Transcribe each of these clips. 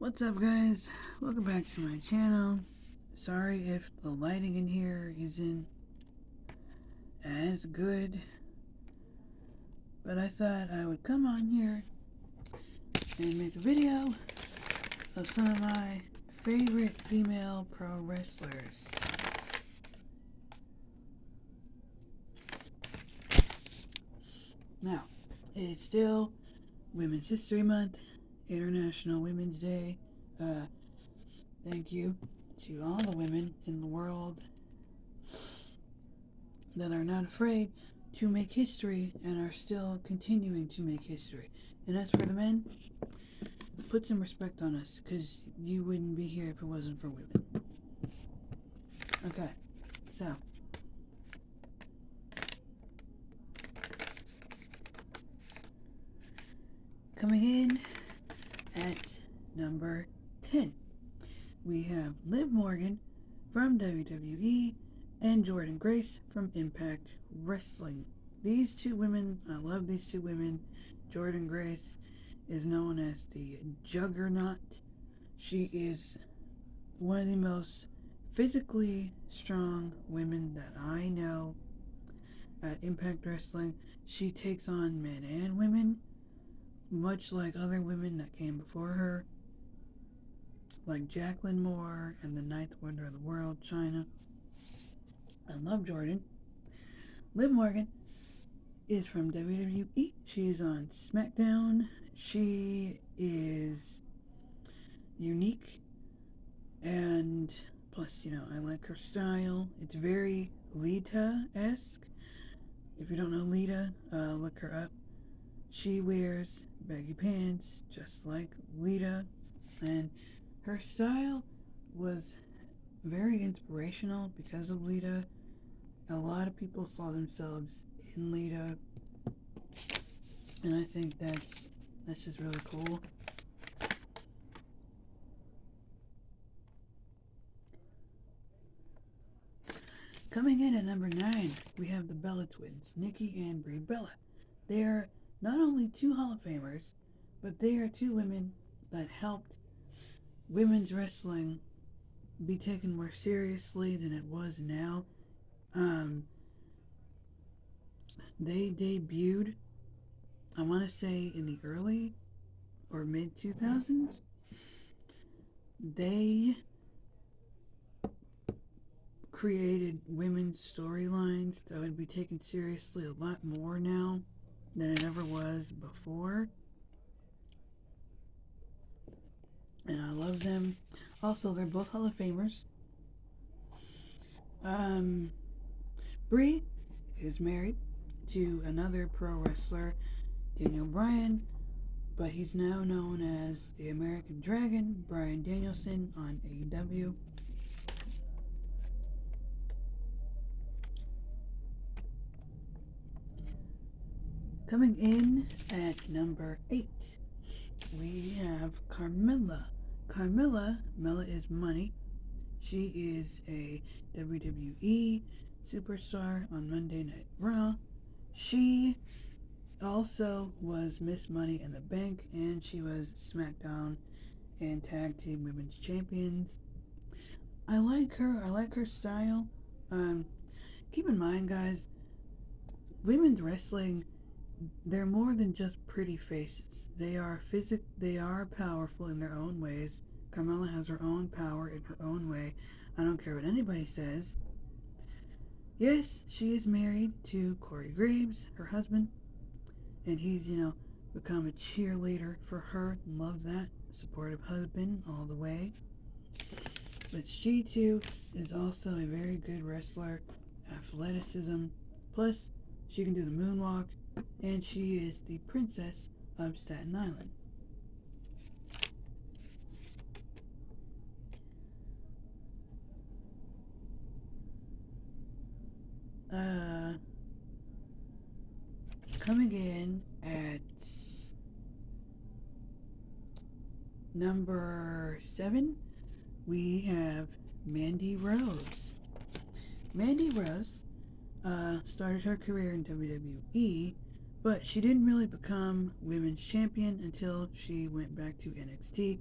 What's up, guys? Welcome back to my channel. Sorry if the lighting in here isn't as good, but I thought I would come on here and make a video of some of my favorite female pro wrestlers. Now, it's still Women's History Month, International Women's Day. Thank you to all the women in the world that are not afraid to make history and are still continuing to make history. And as for the men, put some respect on us, because you wouldn't be here if it wasn't for women. Okay, so coming in at number 10, we have Liv Morgan from WWE and Jordynne Grace from Impact Wrestling. These two women, I love these two women. Jordynne Grace is known as the Juggernaut. She is one of the most physically strong women that I know at Impact Wrestling. She takes on men and women, much like other women that came before her, like Jacqueline Moore and the Ninth Wonder of the World, Chyna. I love Jordynne. Liv Morgan is from WWE. She is on SmackDown. She is unique, and plus, I like her style. It's very Lita-esque. If you don't know Lita, look her up. She wears baggy pants just like Lita, and her style was very inspirational because of Lita. A lot of people saw themselves in Lita, and I think that's just really cool. Coming in at number 9, we have the Bella Twins, Nikki and Brie Bella. They are not only two Hall of Famers, but they are two women that helped women's wrestling be taken more seriously than it was now. They debuted, I want to say, in the early or mid 2000s. They created women's storylines that would be taken seriously a lot more now than it ever was before. And I love them. Also, they're both Hall of Famers. Brie is married to another pro wrestler, Daniel Bryan, but he's now known as the American Dragon, Bryan Danielson, on AEW. Coming in at number 8, we have Carmella. Mella is money. She is a WWE superstar on Monday Night Raw. She also was Miss Money in the Bank, and she was SmackDown and Tag Team Women's Champions. I like her. I like her style. Keep in mind, guys, women's wrestling, they're more than just pretty faces. They are powerful in their own ways. Carmella has her own power in her own way. I don't care what anybody says. Yes, she is married to Corey Graves, her husband, and he's, become a cheerleader for her. Love that. Supportive husband all the way. But she, too, is also a very good wrestler. Athleticism. Plus, she can do the moonwalk, and she is the princess of Staten Island. Coming in at number 7, we have Mandy Rose. Mandy Rose started her career in WWE, but she didn't really become women's champion until she went back to NXT.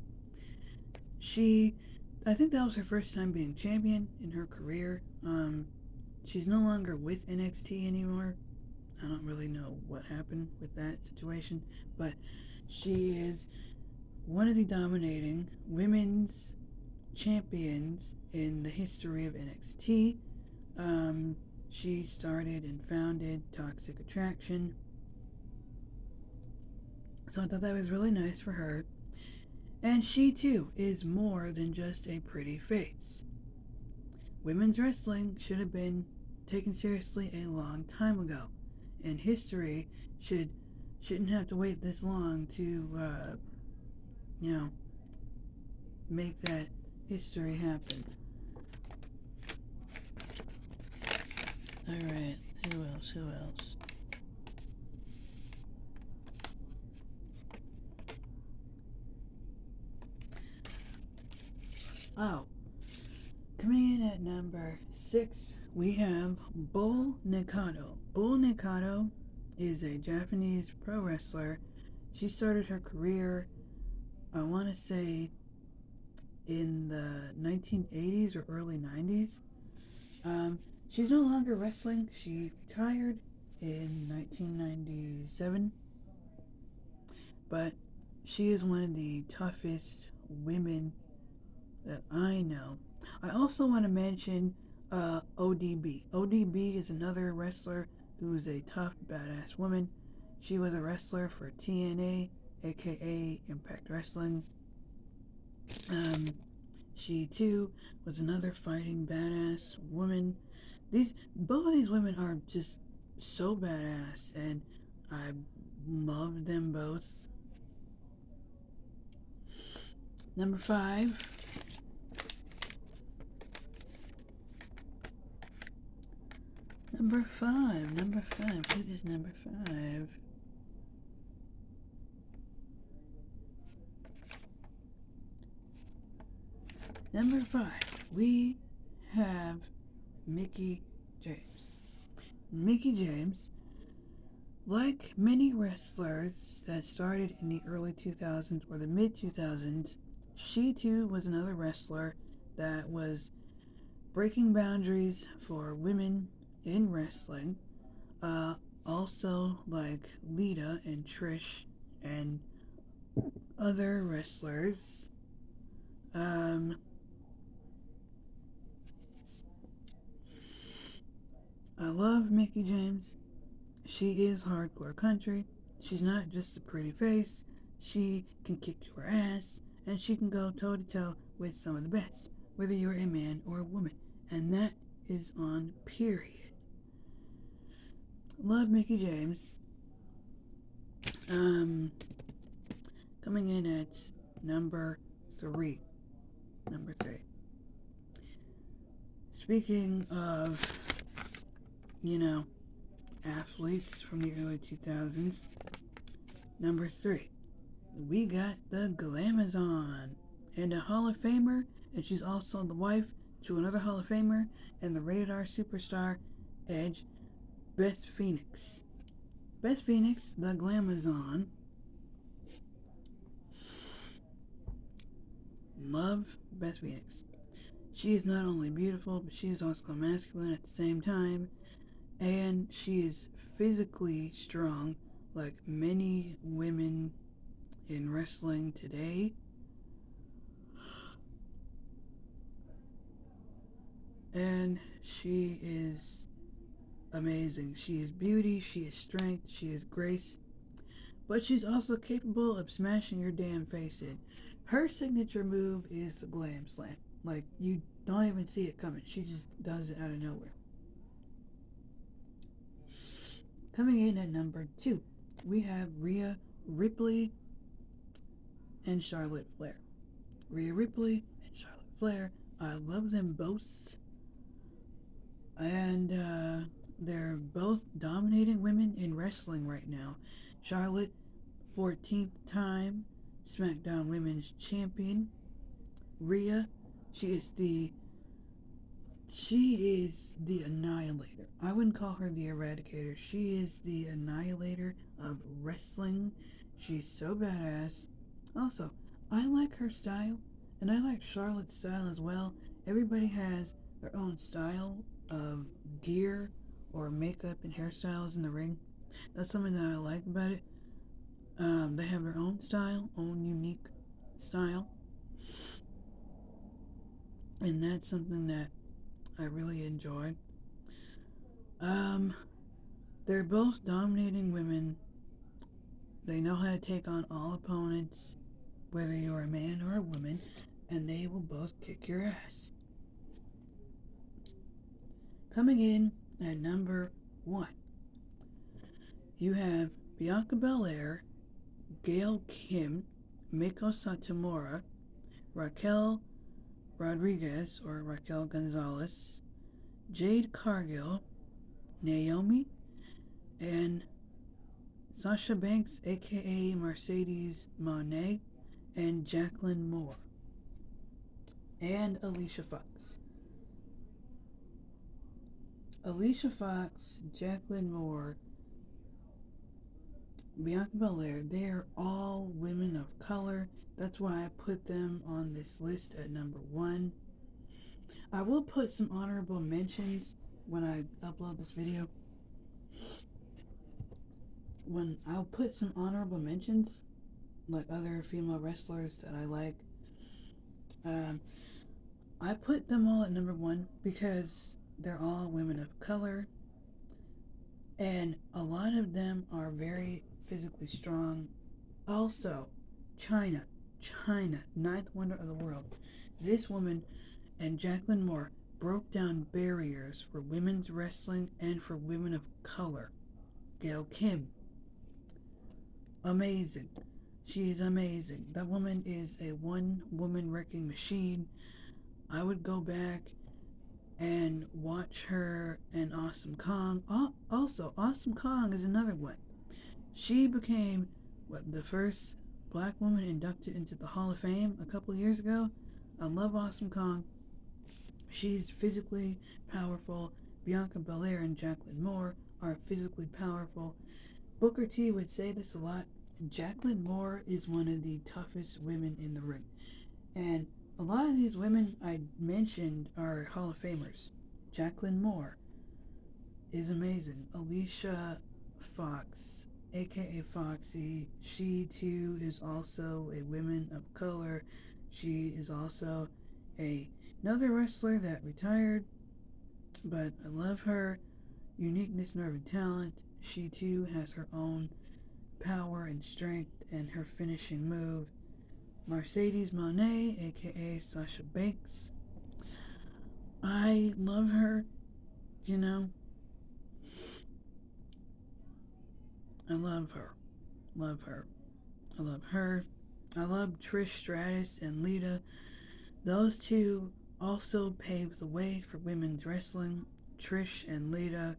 I think that was her first time being champion in her career. She's no longer with NXT anymore. I don't really know what happened with that situation, but she is one of the dominating women's champions in the history of NXT. She started and founded Toxic Attraction, so I thought that was really nice for her. And she too is more than just a pretty face. Women's wrestling should have been taken seriously a long time ago, and history shouldn't have to wait this long to make that history happen. Alright, who else? Oh, coming in at number 6, we have Bull Nakano. Bull Nakano is a Japanese pro wrestler. She started her career, I want to say, in the 1980s or early 90s. She's no longer wrestling. She retired in 1997. But she is one of the toughest women that I know. I also want to mention ODB. ODB is another wrestler who's a tough, badass woman. She was a wrestler for TNA, aka Impact Wrestling. She too was another fighting badass woman. Both of these women are just so badass, and I love them both. Number 5. Number 5. Who is number 5? Number 5, we have Mickie James. Mickie James, like many wrestlers that started in the early 2000s or the mid 2000s, she too was another wrestler that was breaking boundaries for women in wrestling. Also like Lita and Trish and other wrestlers. I love Mickie James. She is hardcore country. She's not just a pretty face. She can kick your ass, and she can go toe to toe with some of the best, whether you're a man or a woman. And that is on period. Love Mickie James. Coming in at number 3. Speaking of, athletes from the early 2000s, number 3, we got the Glamazon, and a Hall of Famer, and she's also the wife to another Hall of Famer and the rated R superstar Edge, Beth Phoenix. Beth Phoenix, the Glamazon. Love Beth Phoenix. She is not only beautiful, but she is also masculine at the same time, and she is physically strong, like many women in wrestling today. And she is amazing. She is beauty, she is strength, she is grace, but she's also capable of smashing your damn face in. Her signature move is the Glam Slam. Like, you don't even see it coming. She just does it out of nowhere. Coming in at number 2, we have Rhea Ripley and Charlotte Flair. Rhea Ripley and Charlotte Flair, I love them both. And they're both dominating women in wrestling right now. Charlotte, 14th time SmackDown Women's Champion. Rhea, she is the Annihilator. I wouldn't call her the Eradicator. She is the Annihilator of wrestling. She's so badass. Also, I like her style, And I like Charlotte's style as well. Everybody has their own style of gear or makeup and hairstyles in the ring. That's something that I like about it. They have their own style, own unique style, and that's something that I really enjoy. Um, they're both dominating women. They know how to take on all opponents, whether you're a man or a woman, and they will both kick your ass. Coming in at number 1, you have Bianca Belair, Gail Kim, Miko Satomura, Raquel Rodriguez or Raquel Gonzalez, Jade Cargill, Naomi, and Sasha Banks, aka Mercedes Moné, and Jacqueline Moore, and Alicia Fox. Alicia Fox, Jacqueline Moore, Bianca Belair, they are all women of color. That's why I put them on this list at number 1. I will put some honorable mentions when I upload this video. When I'll put some honorable mentions, like other female wrestlers that I like. I put them all at number 1 because they're all women of color, and a lot of them are very physically strong. Also, China, ninth wonder of the world. This woman and Jacqueline Moore broke down barriers for women's wrestling and for women of color. Gail Kim, amazing. She is amazing. That woman is a one-woman wrecking machine. I would go back and watch her and Awesome Kong. Also, Awesome Kong is another one. She became the first black woman inducted into the Hall of Fame a couple of years ago. I love Awesome Kong. She's physically powerful. Bianca Belair and Jacqueline Moore are physically powerful. Booker T would say this a lot. Jacqueline Moore is one of the toughest women in the ring. And a lot of these women I mentioned are Hall of Famers. Jacqueline Moore is amazing. Alicia Fox, aka Foxy, she too is also a woman of color. She is also another wrestler that retired, but I love her uniqueness, nerve, and talent. She too has her own power and strength and her finishing move. Mercedes Moné, aka Sasha Banks. I love her, you know. I love her. Love her. I love her. I love Trish Stratus and Lita. Those two also paved the way for women's wrestling. Trish and Lita,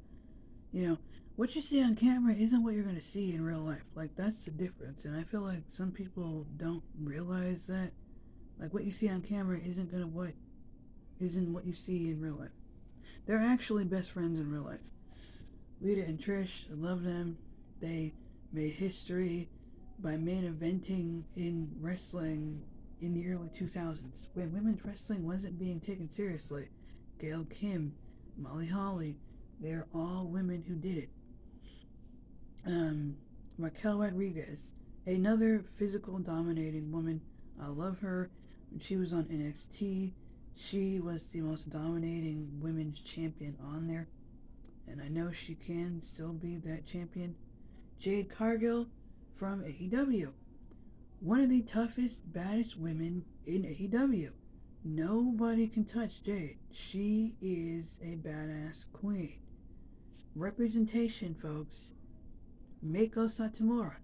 you know, what you see on camera isn't what you're going to see in real life. Like, that's the difference. And I feel like some people don't realize that. Like, what you see on camera isn't what you see in real life. They're actually best friends in real life. Lita and Trish, I love them. They made history by main eventing in wrestling in the early 2000s when women's wrestling wasn't being taken seriously. Gail Kim, Molly Holly, they're all women who did it. Raquel Rodriguez, another physical dominating woman. I love her. When she was on NXT, she was the most dominating women's champion on there. And I know she can still be that champion. Jade Cargill from AEW. One of the toughest, baddest women in AEW. Nobody can touch Jade. She is a badass queen. Representation, folks. Miko Satomura,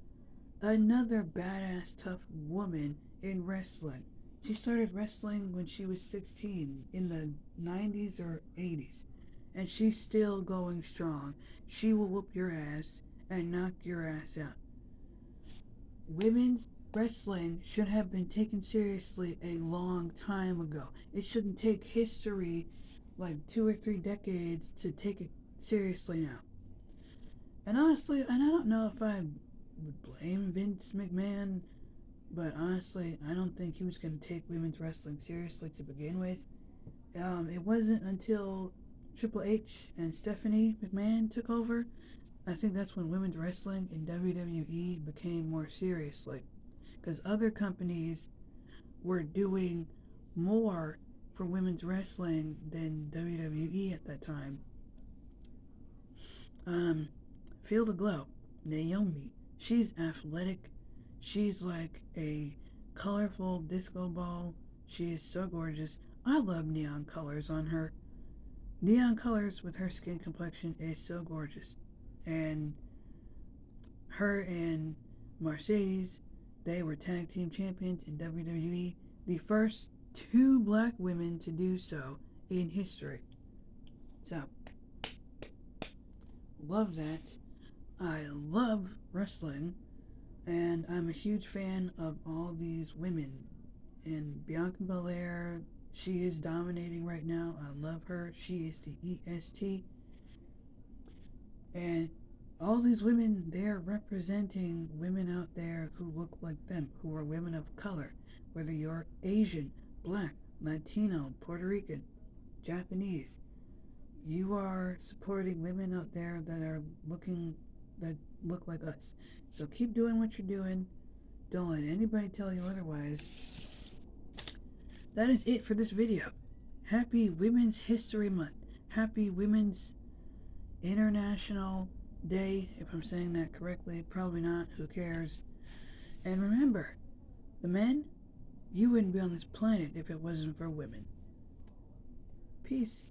another badass tough woman in wrestling. She started wrestling when she was 16 in the 90s or 80s, and she's still going strong. She will whoop your ass and knock your ass out. Women's wrestling should have been taken seriously a long time ago. It shouldn't take history like 2 or 3 decades to take it seriously now. And honestly, and I don't know if I would blame Vince McMahon But honestly, I don't think he was going to take women's wrestling seriously to begin with. It wasn't until Triple H and Stephanie McMahon took over. I think that's when women's wrestling in WWE became more serious, like, because other companies were doing more for women's wrestling than WWE at that time. Um, Feel the Glow, Naomi. She's athletic. She's like a colorful disco ball. She is so gorgeous. I love neon colors on her. Neon colors with her skin complexion is so gorgeous. And her and Mercedes, they were tag team champions in WWE, the first two black women to do so in history. So, love that. I love wrestling, and I'm a huge fan of all these women. And Bianca Belair, she is dominating right now. I love her. She is the EST. And all these women, they're representing women out there who look like them, who are women of color, whether you're Asian, Black, Latino, Puerto Rican, Japanese. You are supporting women out there that look like us. So keep doing what you're doing. Don't let anybody tell you otherwise. That is it for this video. Happy Women's History Month. Happy Women's International Day, if I'm saying that correctly. Probably not. Who cares? And remember, the men, you wouldn't be on this planet if it wasn't for women. Peace.